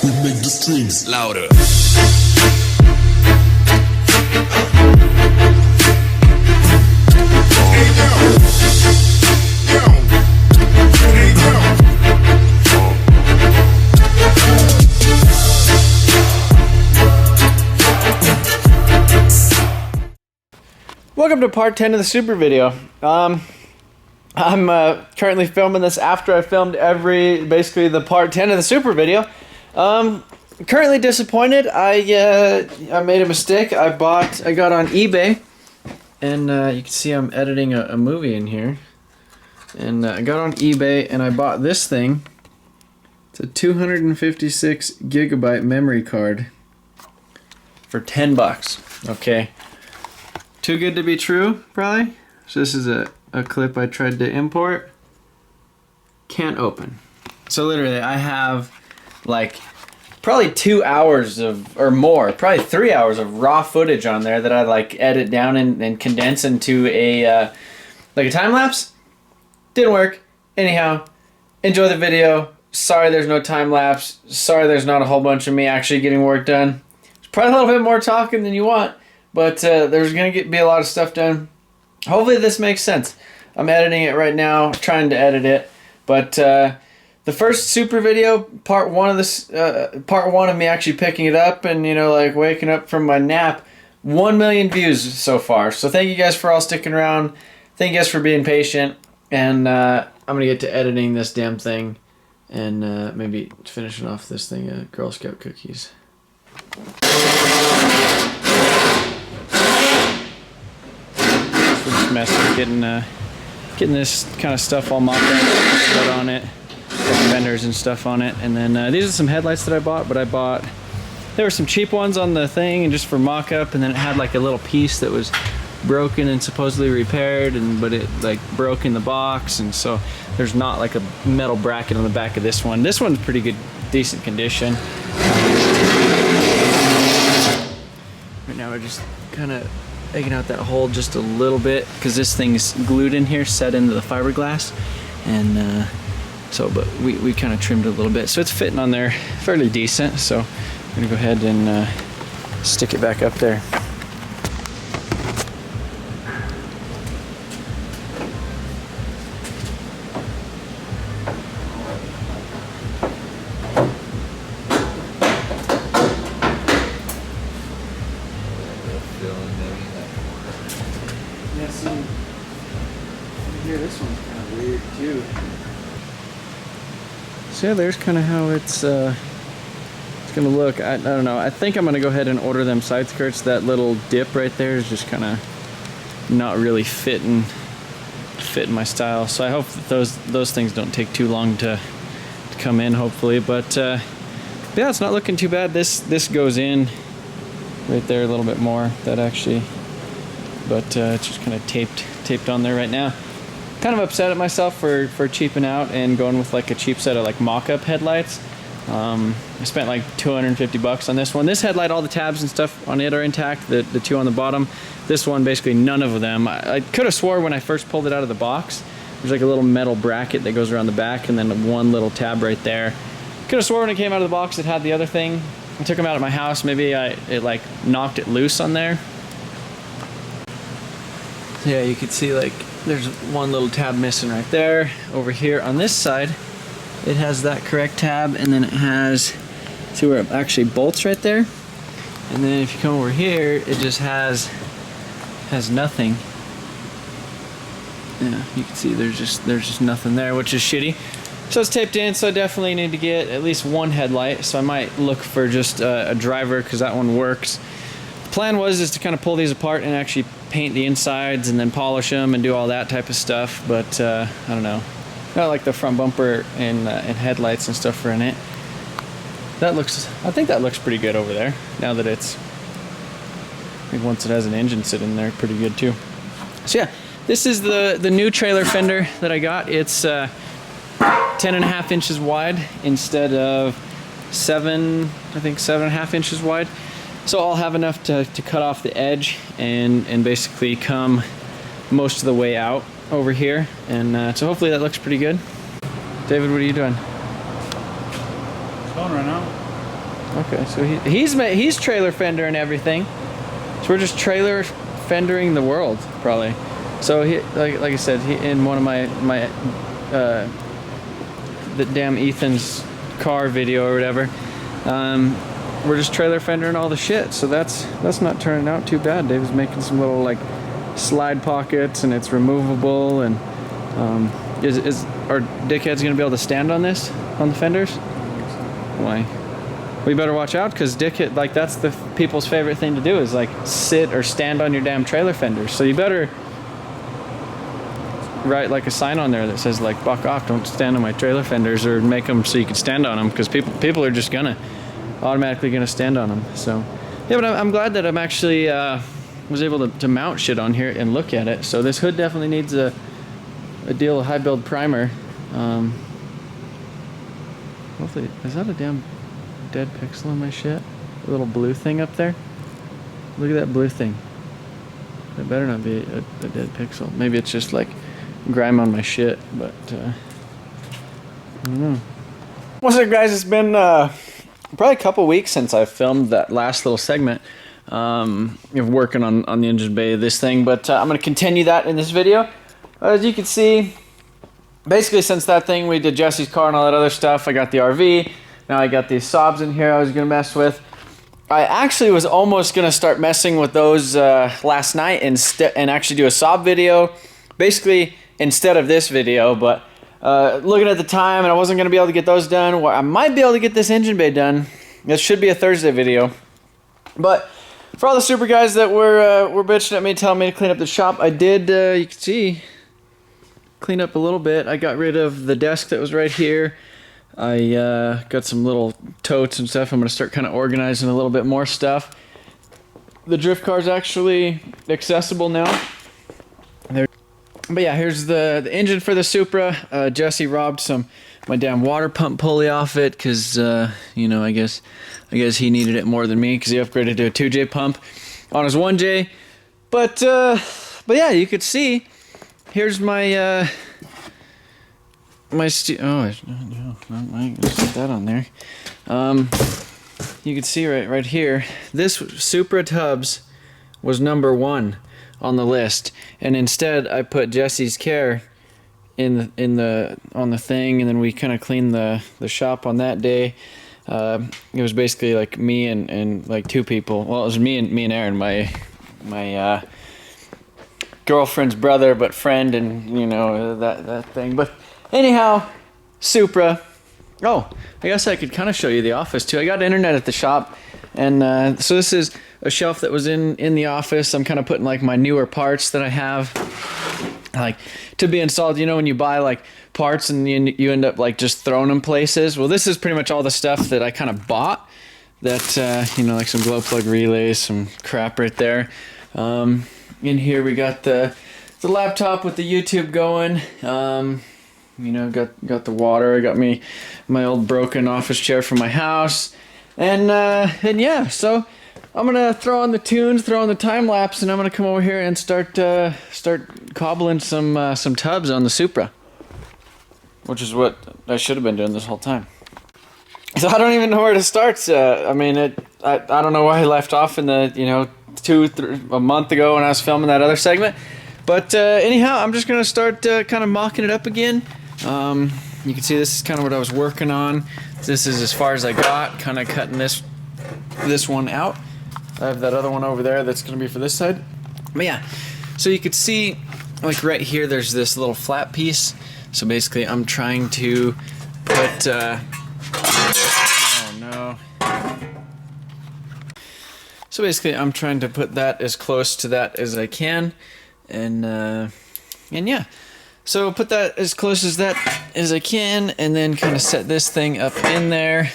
We make the strings louder. Welcome to part 10 of the Supra video. I'm currently filming this after I filmed basically the part 10 of the Supra video. Currently disappointed. I made a mistake. I got on eBay, and you can see I'm editing a movie in here. And I got on eBay and I bought this thing. It's a 256 gigabyte memory card for 10 bucks. Okay. Too good to be true, probably. So this is a clip I tried to import. Can't open. So literally I have like probably 2 hours or more, probably 3 hours of raw footage on there that I like edit down and condense into a like a time lapse. Didn't work. Anyhow, enjoy the video. Sorry there's no time lapse. Sorry there's not a whole bunch of me actually getting work done. It's probably a little bit more talking than you want. But there's going to be a lot of stuff done. Hopefully this makes sense. I'm editing it right now, trying to edit it. But the first Supra video, part one of me actually picking it up and, you know, like waking up from my nap, 1 million views so far. So thank you guys for all sticking around. Thank you guys for being patient. And I'm going to get to editing this damn thing and maybe finishing off this thing, Girl Scout cookies. Mess with getting this kind of stuff all mocked up, put on it, got fenders and stuff on it, and then these are some headlights that I bought. But there were some cheap ones on the thing and just for mock-up, and then it had like a little piece that was broken and supposedly repaired, but it like broke in the box, and so there's not like a metal bracket on the back of this one. This one's pretty good, decent condition. Right now we're just kind of taking out that hole just a little bit because this thing's glued in here, set into the fiberglass, and but we kind of trimmed it a little bit, so it's fitting on there fairly decent. So I'm gonna go ahead and stick it back up there. Yeah, see, here this one's kind of weird too. So yeah, there's kind of how it's gonna look. I don't know. I think I'm gonna go ahead and order them side skirts. That little dip right there is just kind of not really fitting my style. So I hope that those things don't take too long to come in. Hopefully, but yeah, it's not looking too bad. This goes in right there a little bit more. That actually. But it's just kind of taped on there right now. Kind of upset at myself for cheaping out and going with like a cheap set of like mock-up headlights. I spent like 250 bucks on this one. This headlight, all the tabs and stuff on it are intact. The two on the bottom. This one, basically none of them. I could have swore when I first pulled it out of the box, there's like a little metal bracket that goes around the back and then one little tab right there. Could have swore when it came out of the box it had the other thing. I took them out at my house. Maybe it like knocked it loose on there. Yeah, you can see like there's one little tab missing right there. Over here on this side, it has that correct tab, and then it has, see where it actually bolts right there? And then if you come over here, it just has nothing. Yeah, you can see there's just nothing there, which is shitty. So it's taped in, so I definitely need to get at least one headlight. So I might look for just a driver, because that one works. The plan is to kind of pull these apart and actually paint the insides and then polish them and do all that type of stuff, but I don't know. Got like the front bumper and headlights and stuff are in it. I think that looks pretty good over there. Now that I think once it has an engine sitting there, pretty good too. So yeah, this is the new trailer fender that I got. It's 10.5 inches wide instead of 7.5 inches wide. So I'll have enough to cut off the edge and basically come most of the way out over here. And so hopefully that looks pretty good. David, what are you doing? It's going right now. Okay, so he's trailer fender and everything. So we're just trailer fendering the world, probably. So like I said, in one of my the damn Ethan's car video or whatever, we're just trailer fendering all the shit. So that's not turning out too bad. Dave's making some little like slide pockets, and it's removable. And is our dickhead's gonna be able to stand on this on the fenders? Why? We better watch out, because dickhead, like, that's the people's favorite thing to do, is like sit or stand on your damn trailer fenders. So you better write like a sign on there that says like, "Buck off, don't stand on my trailer fenders," or make them so you can stand on them, because people are just gonna automatically gonna stand on them. So yeah, but I'm glad that I'm actually was able to mount shit on here and look at it. So this hood definitely needs a deal of high build primer. Hopefully, is that a damn dead pixel in my shit? A little blue thing up there. Look at that blue thing. That better not be a dead pixel. Maybe it's just like grime on my shit, but I don't know. What's up, guys? It's been probably a couple weeks since I filmed that last little segment of working on the engine bay of this thing, but I'm going to continue that in this video. As you can see, basically since that thing we did Jesse's car and all that other stuff, I got the RV. Now I got these sobs in here I was going to mess with. I actually was almost going to start messing with those last night and actually do a sob video, basically instead of this video, but looking at the time, and I wasn't going to be able to get those done. Well, I might be able to get this engine bay done. This should be a Thursday video. But for all the super guys that were bitching at me, telling me to clean up the shop, I did, you can see, clean up a little bit. I got rid of the desk that was right here. I got some little totes and stuff. I'm going to start kind of organizing a little bit more stuff. The drift car's actually accessible now. But yeah, here's the engine for the Supra. Jesse robbed my damn water pump pulley off it, because you know, I guess he needed it more than me, because he upgraded to a 2J pump on his 1J. But yeah, you could see. Here's my I set that on there. You can see right here, this Supra tubs was #1 on the list, and instead I put Jesse's Care on the thing, and then we kind of cleaned the shop on that day. It was basically like me and like two people. Well, it was me and Aaron, my girlfriend's brother, but friend, and you know, that thing. But anyhow, Supra. Oh, I guess I could kind of show you the office too. I got internet at the shop, and so this is a shelf that was in the office. I'm kind of putting like my newer parts that I have, like, to be installed. You know, when you buy like parts and you end up like just throwing them places. Well, this is pretty much all the stuff that I kind of bought. That you know, like some glow plug relays, some crap right there. In here we got the laptop with the YouTube going. You know, got the water. I got my old broken office chair from my house, and yeah. So I'm gonna throw on the tunes, throw on the time lapse, and I'm gonna come over here and start cobbling some tubs on the Supra, which is what I should have been doing this whole time. So I don't even know where to start. I mean, I don't know why I left off in the, you know, a month ago when I was filming that other segment. But anyhow, I'm just gonna start kind of mocking it up again. You can see this is kind of what I was working on. This is as far as I got, kind of cutting this one out. I have that other one over there that's gonna be for this side. But yeah, so you could see, like right here, there's this little flat piece. So basically, I'm trying to put. Oh no. So basically, I'm trying to put that as close to that as I can, and yeah. So put that as close as that as I can, and then kind of set this thing up in there.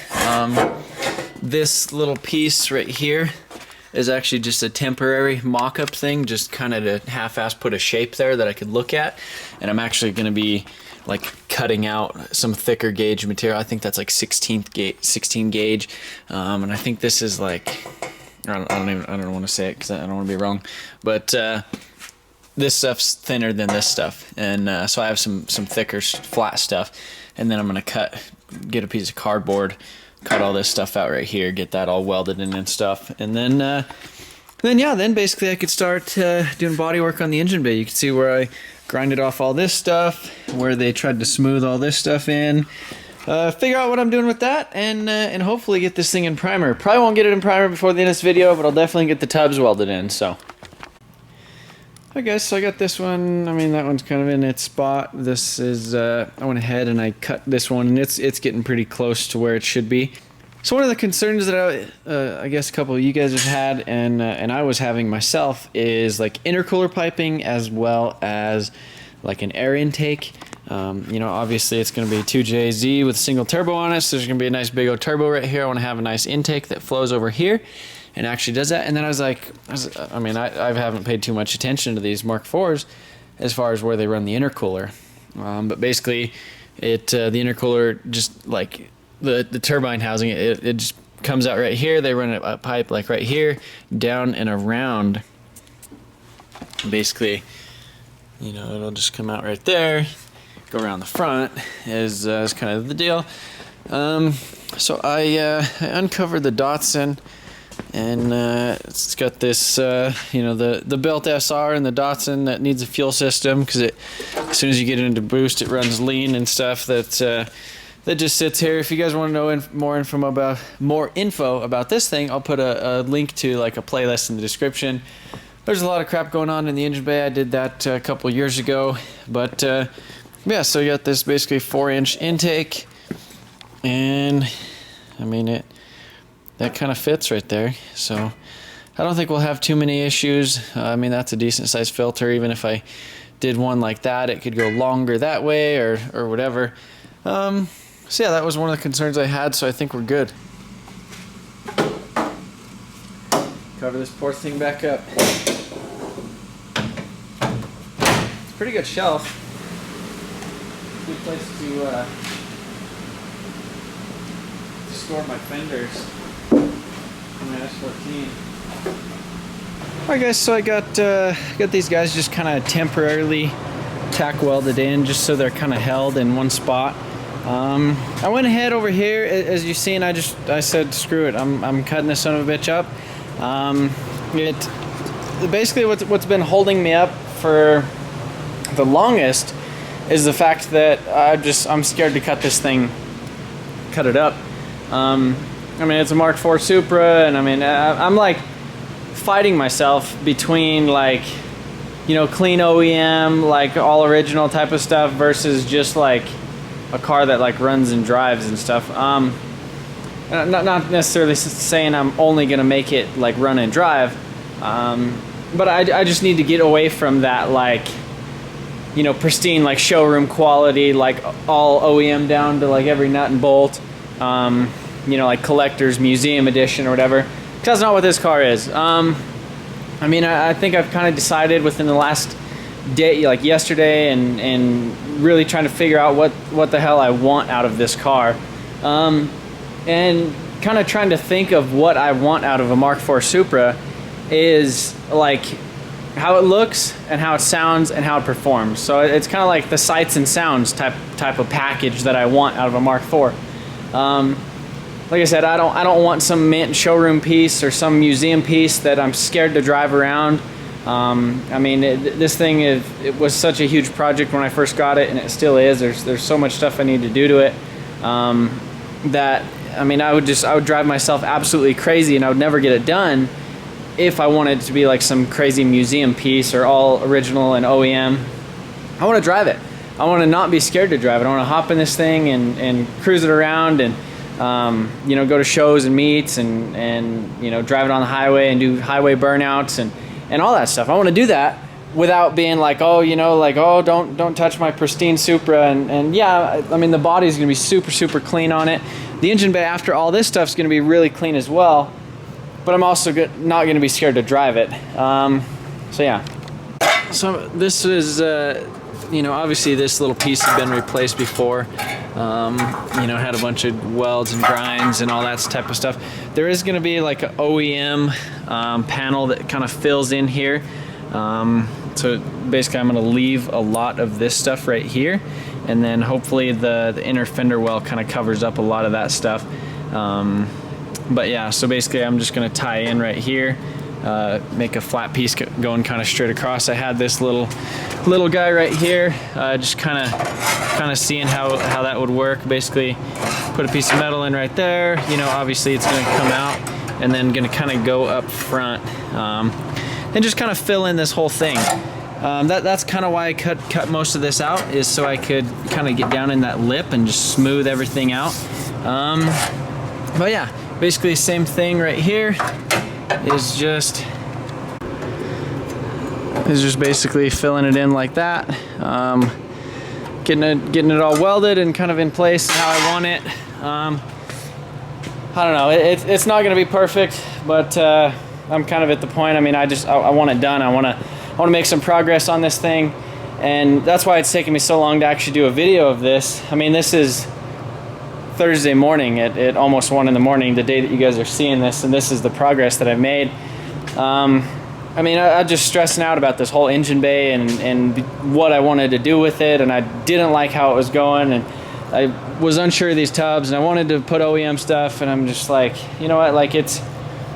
This little piece right here is actually just a temporary mock-up thing, just kind of to half-ass put a shape there that I could look at. And I'm actually going to be like cutting out some thicker gauge material. I think that's like 16 gauge, and I think this is like, I don't want to say it because I don't want to be wrong, but this stuff's thinner than this stuff, and so I have some thicker flat stuff, and then I'm gonna get a piece of cardboard, cut all this stuff out right here, get that all welded in and stuff, and then basically I could start doing body work on the engine bay. You can see where I grinded off all this stuff, where they tried to smooth all this stuff in. Figure out what I'm doing with that, and hopefully get this thing in primer. Probably won't get it in primer before the end of this video, but I'll definitely get the tubs welded in. So, I guess so. I got this one. I mean, that one's kind of in its spot. This is I went ahead and I cut this one, and it's getting pretty close to where it should be. So one of the concerns that I guess a couple of you guys have had, and I was having myself, is like intercooler piping as well as like an air intake. You know, obviously it's going to be 2JZ with a single turbo on it, so there's going to be a nice big old turbo right here. I want to have a nice intake that flows over here and actually does that. And then I was like, I mean, I haven't paid too much attention to these Mark IVs as far as where they run the intercooler. But basically, the intercooler, just like the turbine housing, it just comes out right here. They run a pipe like right here, down and around. Basically, you know, it'll just come out right there, go around the front is kind of the deal. So I uncovered the Datsun, and it's got this, you know, the built SR and the Datsun that needs a fuel system, because as soon as you get it into boost, it runs lean and stuff. That just sits here. If you guys want to know more info about this thing, I'll put a link to like a playlist in the description. There's a lot of crap going on in the engine bay. I did that a couple years ago, but yeah, so you got this basically 4-inch intake, and I mean that kind of fits right there. So I don't think we'll have too many issues. I mean, that's a decent sized filter. Even if I did one like that, it could go longer that way or whatever. So yeah, that was one of the concerns I had, so I think we're good. Cover this poor thing back up. It's a pretty good shelf. Good place to store my fenders. My S14. Alright guys, so I got these guys just kind of temporarily tack welded in, just so they're kind of held in one spot. I went ahead over here, as you've seen. I said screw it, I'm cutting this son of a bitch up. Basically what's been holding me up for the longest is the fact that I'm scared to cut it up. I mean, it's a Mark IV Supra, and I mean, I'm like fighting myself between, like, you know, clean OEM, like all original type of stuff, versus just like a car that like runs and drives and stuff. Not necessarily saying I'm only gonna make it like run and drive, but I just need to get away from that, like, you know, pristine like showroom quality, like all OEM down to like every nut and bolt, you know, like collector's museum edition or whatever. 'Cause that's not what this car is. I mean, I think I've kind of decided within the last day, like yesterday, and really trying to figure out what the hell I want out of this car, and kind of trying to think of what I want out of a Mark IV Supra is like how it looks and how it sounds and how it performs. So it's kind of like the sights and sounds type of package that I want out of a Mark IV. Like I said, I don't want some mint showroom piece or some museum piece that I'm scared to drive around. I mean, this thing it was such a huge project when I first got it, and it still is. There's so much stuff I need to do to it, that, I mean, I would drive myself absolutely crazy, and I would never get it done if I wanted it to be like some crazy museum piece or all original and OEM. I want to drive it. I want to not be scared to drive it. I want to hop in this thing and cruise it around, and you know, go to shows and meets, and you know, drive it on the highway and do highway burnouts and all that stuff. I want to do that without being like, oh, you know, like, oh, don't touch my pristine Supra. And yeah, I mean, the body's gonna be super clean on it. The engine bay, after all this stuff's gonna be really clean as well. But I'm also not gonna be scared to drive it. So yeah. So this is, you know, obviously this little piece had been replaced before. You know, had a bunch of welds and grinds and all that type of stuff. There is going to be like an OEM panel that kind of fills in here. So basically I'm going to leave a lot of this stuff right here, and then hopefully the inner fender well kind of covers up a lot of that stuff. But yeah, so basically I'm just gonna tie in right here, make a flat piece going kind of straight across. I had this little guy right here, just kind of seeing how that would work. Basically put a piece of metal in right there, you know, obviously it's gonna come out and then gonna kind of go up front, and just kind of fill in this whole thing. That's kind of why I cut most of this out, is so I could kind of get down in that lip and just smooth everything out. But yeah, basically same thing right here is just basically filling it in like that, getting it all welded and kind of in place how I want it. I don't know, it's not gonna be perfect, but I'm kind of at the point. I mean, I want it done. I want to make some progress on this thing, and that's why it's taken me so long to actually do a video of this. I mean, this is Thursday morning at almost 1 in the morning, the day that you guys are seeing this, and this is the progress that I've made. I mean, I'm just stressing out about this whole engine bay and what I wanted to do with it, and I didn't like how it was going, and I was unsure of these tubs, and I wanted to put OEM stuff, and I'm just like, you know what, like this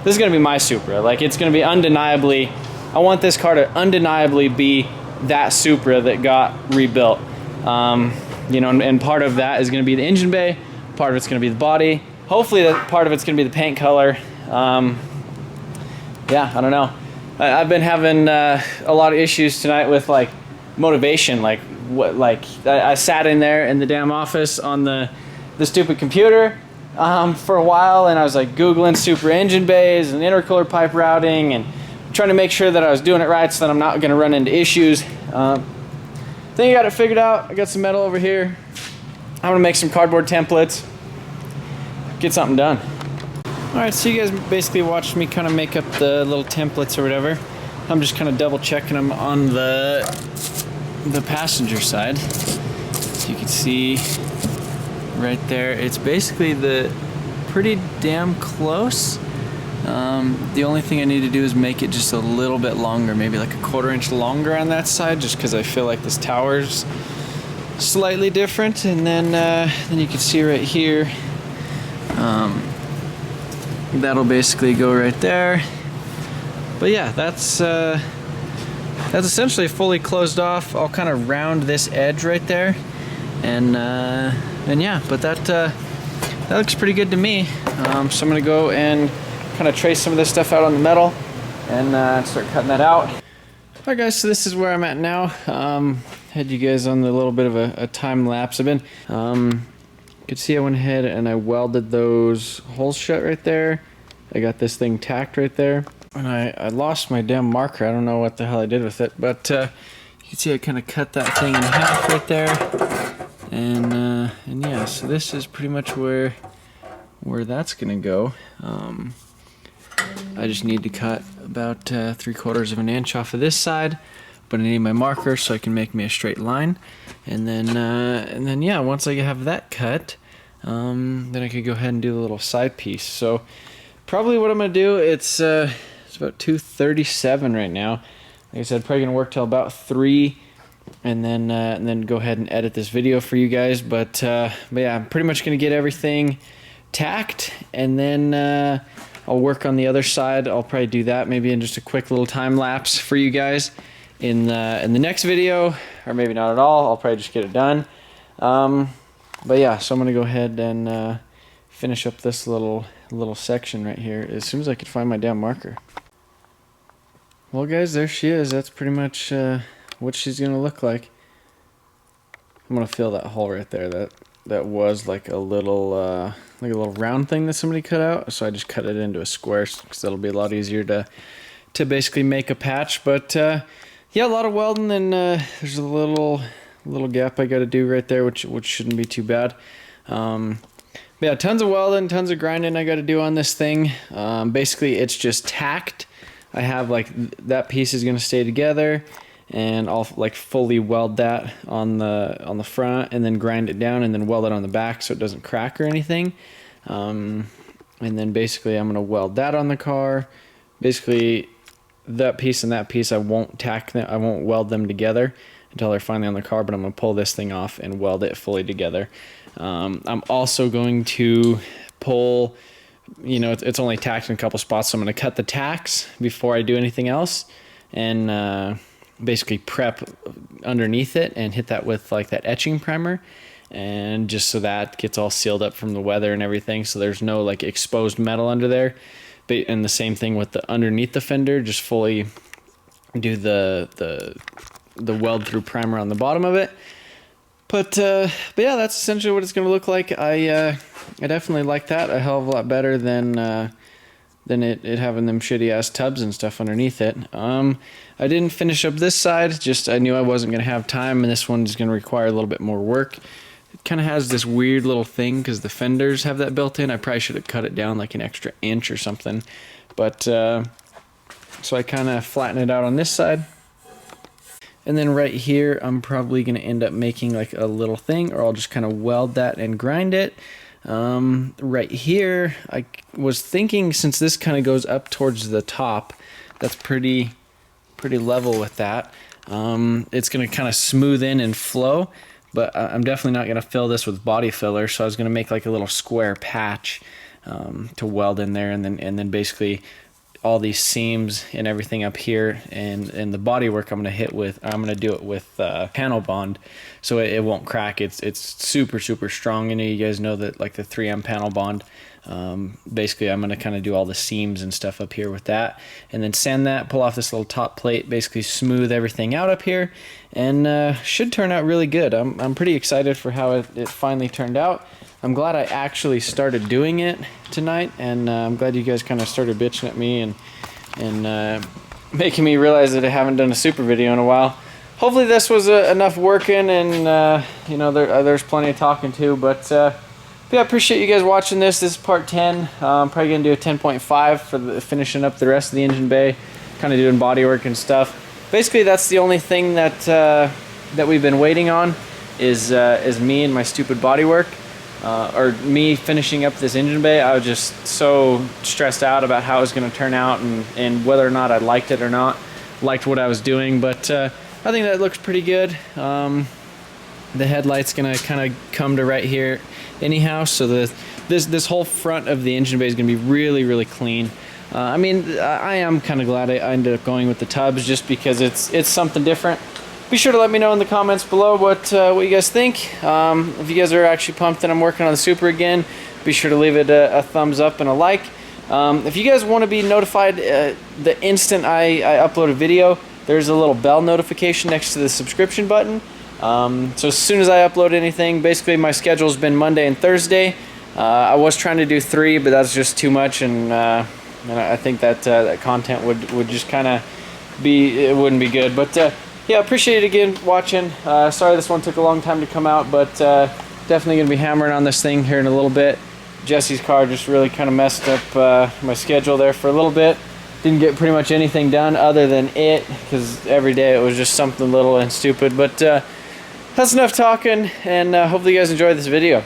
is gonna be my Supra. Like, it's gonna be undeniably, I want this car to undeniably be that Supra that got rebuilt. You know, and part of that is gonna be the engine bay, part of it's gonna be the body. Hopefully that part of it's gonna be the paint color. Yeah, I don't know. I've been having a lot of issues tonight with like motivation. Like I sat in there in the damn office on the stupid computer for a while, and I was like Googling Supra engine bays and intercooler pipe routing and trying to make sure that I was doing it right so that I'm not gonna run into issues. Think I got it figured out. I got some metal over here. I'm gonna make some cardboard templates, get something done. All right, so you guys basically watched me kind of make up the little templates or whatever. I'm just kind of double checking them on the passenger side. So you can see right there, it's basically pretty damn close. The only thing I need to do is make it just a little bit longer, maybe like a 1/4 inch longer on that side, just because I feel like this tower's slightly different. And then you can see right here, that'll basically go right there. But yeah, that's essentially fully closed off. I'll kind of round this edge right there, and yeah, but that looks pretty good to me. So I'm gonna go and kind of trace some of this stuff out on the metal and start cutting that out. Alright guys, so this is where I'm at now. Had you guys on the little bit of a time lapse. I've been, you could see I went ahead and I welded those holes shut right there. I got this thing tacked right there. And I lost my damn marker. I don't know what the hell I did with it, but you can see I kind of cut that thing in half right there. And yeah, so this is pretty much where that's gonna go. I just need to cut about 3/4 of an inch off of this side, but I need my marker so I can make me a straight line. And then yeah, once I have that cut, then I could go ahead and do the little side piece. So probably what I'm gonna do, it's about 2:37 right now. Like I said, probably gonna work till about 3, and then go ahead and edit this video for you guys. But yeah, I'm pretty much gonna get everything tacked, and then I'll work on the other side. I'll probably do that maybe in just a quick little time lapse for you guys in the next video, or maybe not at all. I'll probably just get it done. But yeah, so I'm gonna go ahead and finish up this little section right here as soon as I can find my damn marker. Well guys, there she is. That's pretty much what she's gonna look like. I'm gonna fill that hole right there. That was like a little round thing that somebody cut out, so I just cut it into a square because that'll be a lot easier to basically make a patch. But yeah, a lot of welding, and there's a little gap I got to do right there, which shouldn't be too bad. But yeah, tons of welding, tons of grinding I got to do on this thing. Basically, it's just tacked. I have like that piece is gonna stay together, and I'll like fully weld that on the front, and then grind it down, and then weld it on the back so it doesn't crack or anything. And then basically I'm gonna weld that on the car. Basically, that piece and that piece I won't weld them together until they're finally on the car. But I'm gonna pull this thing off and weld it fully together. I'm also going to pull. You know, it's only tacked in a couple spots, so I'm going to cut the tacks before I do anything else, and basically prep underneath it and hit that with like that etching primer, and just so that gets all sealed up from the weather and everything, so there's no like exposed metal under there. And the same thing with the underneath the fender, just fully do the weld through primer on the bottom of it. But yeah, that's essentially what it's going to look like. I definitely like that a hell of a lot better than it having them shitty ass tubs and stuff underneath it. I didn't finish up this side, just I knew I wasn't going to have time, and this one is going to require a little bit more work. It kind of has this weird little thing because the fenders have that built in. I probably should have cut it down like an extra inch or something. But so I kind of flatten it out on this side. And then right here, I'm probably going to end up making like a little thing, or I'll just kind of weld that and grind it. Right here, I was thinking, since this kind of goes up towards the top, that's pretty level with that. It's going to kind of smooth in and flow, but I'm definitely not going to fill this with body filler, so I was going to make like a little square patch to weld in there, and then basically all these seams and everything up here, and the body work I'm gonna do it with panel bond, so it won't crack. It's super strong. I know you guys know that, like the 3M panel bond. Basically I'm gonna kind of do all the seams and stuff up here with that, and then sand that, pull off this little top plate, basically smooth everything out up here, and should turn out really good. I'm pretty excited for how it finally turned out. I'm glad I actually started doing it tonight, and I'm glad you guys kind of started bitching at me and making me realize that I haven't done a super video in a while. Hopefully this was enough working, and you know, there's plenty of talking too, but yeah, I appreciate you guys watching this. This is part 10. I'm probably gonna do a 10.5 for finishing up the rest of the engine bay, kind of doing body work and stuff. Basically, that's the only thing that we've been waiting on is me and my stupid body work. Or me finishing up this engine bay. I was just so stressed out about how it was going to turn out, and whether or not I liked it or not, liked what I was doing. But I think that looks pretty good. The headlight's going to kind of come to right here anyhow, so this whole front of the engine bay is going to be really clean. I mean, I am kind of glad I ended up going with the tubs, just because it's something different. Be sure to let me know in the comments below what you guys think. If you guys are actually pumped that I'm working on the Supra again, be sure to leave it a thumbs up and a like. If you guys want to be notified the instant I upload a video, there's a little bell notification next to the subscription button. So as soon as I upload anything, basically my schedule's been Monday and Thursday. I was trying to do 3, but that's just too much, and I think that that content would just kind of it wouldn't be good. But yeah, appreciate it again watching. Sorry this one took a long time to come out, but definitely going to be hammering on this thing here in a little bit. Jesse's car just really kind of messed up my schedule there for a little bit. Didn't get pretty much anything done other than it, because every day it was just something little and stupid. But that's enough talking, and hopefully you guys enjoyed this video.